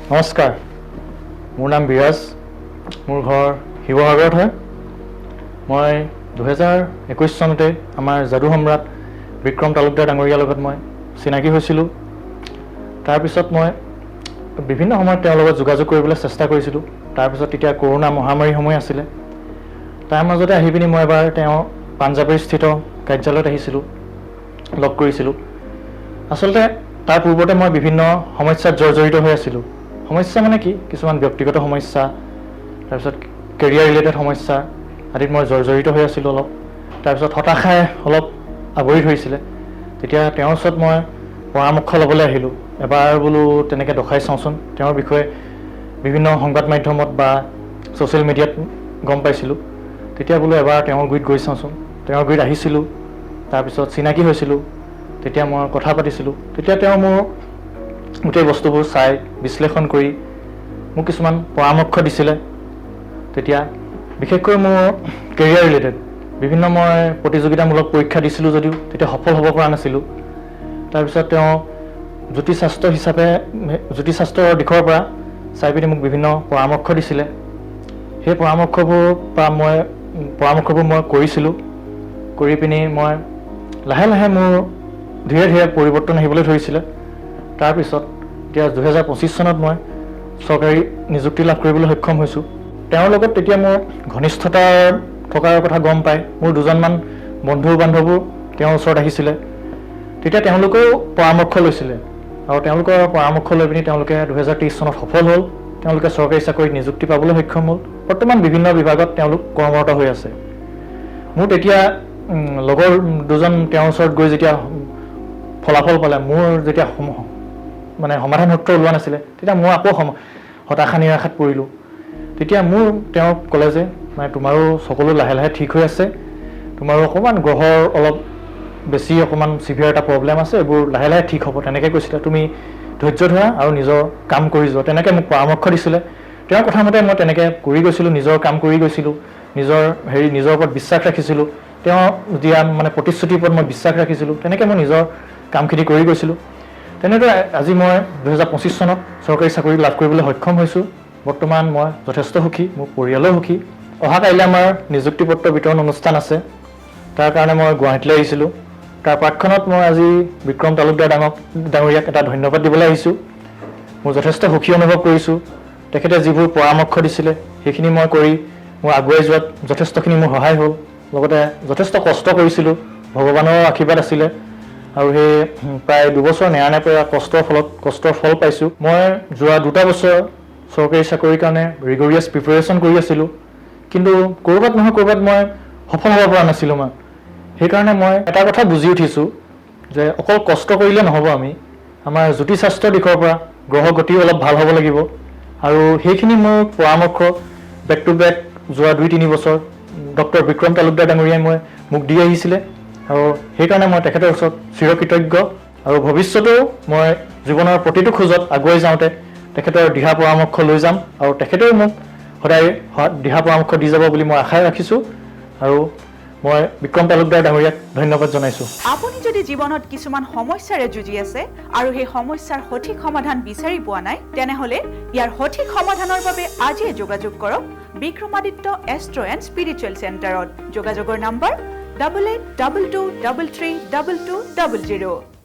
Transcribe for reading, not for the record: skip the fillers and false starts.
নমস্কাৰ, মোৰ নাম বিৰাজ। মোৰ ঘৰ শিৱসাগৰত হয়। মই 2021 চনতে আমাৰ যাদু সম্ৰাট বিক্ৰম তালুকদাৰ ডাঙৰীয়াৰ লগত মই চিনাকি হৈছিলোঁ। তাৰপিছত মই বিভিন্ন সময়ত তেওঁৰ লগত যোগাযোগ কৰিবলৈ চেষ্টা কৰিছিলোঁ। তাৰপিছত তেতিয়া কৰোণা মহামাৰীৰ সময় আছিলে। তাৰ মাজতে আহি পিনি মই এবাৰ তেওঁ পাঞ্জাৱৰ স্থিত কাৰ্যালয়ত আহিছিলোঁ, লগ কৰিছিলোঁ। আচলতে তাৰ পূৰ্বতে মই বিভিন্ন সমস্যাত জৰ্জৰিত হৈ আছিলোঁ। সমস্যা মানে কি, কিছুমান ব্যক্তিগত সমস্যা, তাৰপিছত কেৰিয়াৰ ৰিলেটেড সমস্যা আদিত মই জৰ্জৰিত হৈ আছিলোঁ অলপ। তাৰপিছত হতাশাই অলপ আৱৰি ধৰিছিলে। তেতিয়া তেওঁৰ ওচৰত মই পৰামৰ্শ ল'বলৈ আহিলোঁ। এবাৰ বোলো তেনেকৈ দেখাই চাওঁচোন। তেওঁৰ বিষয়ে বিভিন্ন সংবাদ মাধ্যমত বা ছ'চিয়েল মিডিয়াত গম পাইছিলোঁ। তেতিয়া বোলো এবাৰ তেওঁৰ গুৰিত গৈ চাওঁচোন। তেওঁৰ গুৰিত আহিছিলোঁ, তাৰপিছত চিনাকি হৈছিলোঁ। তেতিয়া মই কথা পাতিছিলোঁ। তেতিয়া তেওঁ মোৰ গোটেই বস্তুবোৰ চাই বিশ্লেষণ কৰি মোক কিছুমান পৰামৰ্শ দিছিলে। তেতিয়া বিশেষকৈ মোৰ কেৰিয়াৰ ৰিলেটেড বিভিন্ন মই প্ৰতিযোগিতামূলক পৰীক্ষা দিছিলোঁ যদিও তেতিয়া সফল হ'ব পৰা নাছিলোঁ। তাৰপিছত তেওঁ জ্যোতিষশাস্ত্ৰৰ দিশৰ পৰা চাই পিনি মোক বিভিন্ন পৰামৰ্শ দিছিলে। সেই পৰামৰ্শবোৰ মই কৰিছিলোঁ। কৰি পিনি মই লাহে লাহে মোৰ ধীৰে ধীৰে পৰিৱৰ্তন আহিবলৈ ধৰিছিলে। তাৰপিছত এতিয়া 2025 চনত মই চৰকাৰী নিযুক্তি লাভ কৰিবলৈ সক্ষম হৈছোঁ। তেওঁৰ লগত তেতিয়া মোৰ ঘনিষ্ঠতা থকাৰ কথা গম পাই মোৰ দুজনমান বন্ধু বান্ধৱো তেওঁৰ ওচৰত আহিছিলে। তেতিয়া তেওঁলোকেও পৰামৰ্শ লৈছিলে আৰু তেওঁলোকৰ পৰামৰ্শ লৈ পিনি তেওঁলোকে 2023 চনত সফল হ'ল। তেওঁলোকে চৰকাৰী চাকৰিত নিযুক্তি পাবলৈ সক্ষম হ'ল। বৰ্তমান বিভিন্ন বিভাগত তেওঁলোক কৰ্মৰত হৈ আছে। মোৰ তেতিয়া লগৰ দুজন তেওঁৰ ওচৰত গৈ যেতিয়া ফলাফল পালে, মোৰ যেতিয়া সমাধান সূত্ৰ ওলোৱা নাছিলে, তেতিয়া মই আকৌ হতাশা নিৰাশাত পৰিলোঁ। তেতিয়া তেওঁক ক'লে যে তোমাৰো সকলো লাহে লাহে ঠিক হৈ আছে, তোমাৰো অকণমান গ্ৰহৰ অলপ বেছি অকণমান চিভিয়াৰ এটা প্ৰব্লেম আছে, এইবোৰ লাহে লাহে ঠিক হ'ব, তেনেকৈ কৈছিলে। তুমি ধৈৰ্য ধৰা আৰু নিজৰ কাম কৰি যোৱা, তেনেকৈ মোক পৰামৰ্শ দিছিলে। তেওঁৰ কথা মতে মই তেনেকৈ কৰি গৈছিলোঁ, নিজৰ কাম কৰি গৈছিলোঁ, নিজৰ ওপৰত বিশ্বাস ৰাখিছিলোঁ। তেওঁ দিয়া প্ৰতিশ্ৰুতিৰ ওপৰত মই বিশ্বাস ৰাখিছিলোঁ। তেনেকৈ মই নিজৰ কামখিনি কৰি গৈছিলোঁ। তেনেদৰে আজি মই 2025 চনত চৰকাৰী চাকৰি লাভ কৰিবলৈ সক্ষম হৈছোঁ। বৰ্তমান মই যথেষ্ট সুখী, মোৰ পৰিয়ালো সুখী। অহা কাইলৈ আমাৰ নিযুক্তি পত্ৰ বিতৰণ অনুষ্ঠান আছে। তাৰ কাৰণে মই গুৱাহাটীলৈ আহিছিলোঁ। তাৰ প্ৰাক্ষণত মই আজি বিক্ৰম তালুকদাৰ ডাঙৰীয়াক এটা ধন্যবাদ দিবলৈ আহিছোঁ। মই যথেষ্ট সুখী অনুভৱ কৰিছোঁ। তেখেতে যিবোৰ পৰামৰ্শ দিছিলে সেইখিনি মই কৰি মোৰ আগুৱাই যোৱাত যথেষ্টখিনি মোৰ সহায় হ'ল। লগতে যথেষ্ট কষ্ট কৰিছিলোঁ, ভগৱানৰ আশীৰ্বাদ আছিলে। আৰু সেই প্ৰায় 2 বছৰ নেৰানেপেৰা কষ্টৰ ফল পাইছোঁ। মই যোৱা 2টা বছৰ চৰকাৰী চাকৰিৰ কাৰণে ৰিগৰিয়াছ প্ৰিপেৰেশ্যন কৰি আছিলোঁ, কিন্তু ক'ৰবাত নহয় ক'ৰবাত মই সফল হ'ব পৰা নাছিলোঁ। সেইকাৰণে মই এটা কথা বুজি উঠিছোঁ যে অকল কষ্ট কৰিলে নহ'ব। আমাৰ জ্যোতিষশাস্ত্ৰৰ দিশৰ পৰা গ্ৰহ গতিও অলপ ভাল হ'ব লাগিব। আৰু সেইখিনি মোৰ পৰামৰ্শ বেক টু বেক যোৱা 2-3 বছৰ ডক্টৰ বিক্ৰম তালুকদাৰ ডাঙৰীয়াই মোক দি আহিছিলে। আৰু সেইকাৰণে মই তেখেতৰ ওচৰত চিৰকৃতজ্ঞ। আৰু ভৱিষ্যতেও মই জীৱনৰ প্ৰতিটো খোজত আগুৱাই যাওঁতে তেখেতৰ দিহা পৰামৰ্শ লৈ যাম আৰু তেখেতেও মোক সদায় দিহা পৰামৰ্শ দি যাব বুলি মই আশা ৰাখিছোঁ। আৰু মই বিক্ৰম তালুকদাৰ ডাঙৰীয়াক ধন্যবাদ জনাইছোঁ। আপুনি যদি জীৱনত কিছুমান সমস্যাৰে যুঁজি আছে আৰু সেই সমস্যাৰ সঠিক সমাধান বিচাৰি পোৱা নাই, তেনেহ'লে ইয়াৰ সঠিক সমাধানৰ বাবে আজিয়ে যোগাযোগ কৰক বিক্ৰমাদিত্য এষ্ট্ৰ এণ্ড স্পিৰিচুৱেল চেণ্টাৰত। যোগাযোগৰ নম্বৰ 8822332200।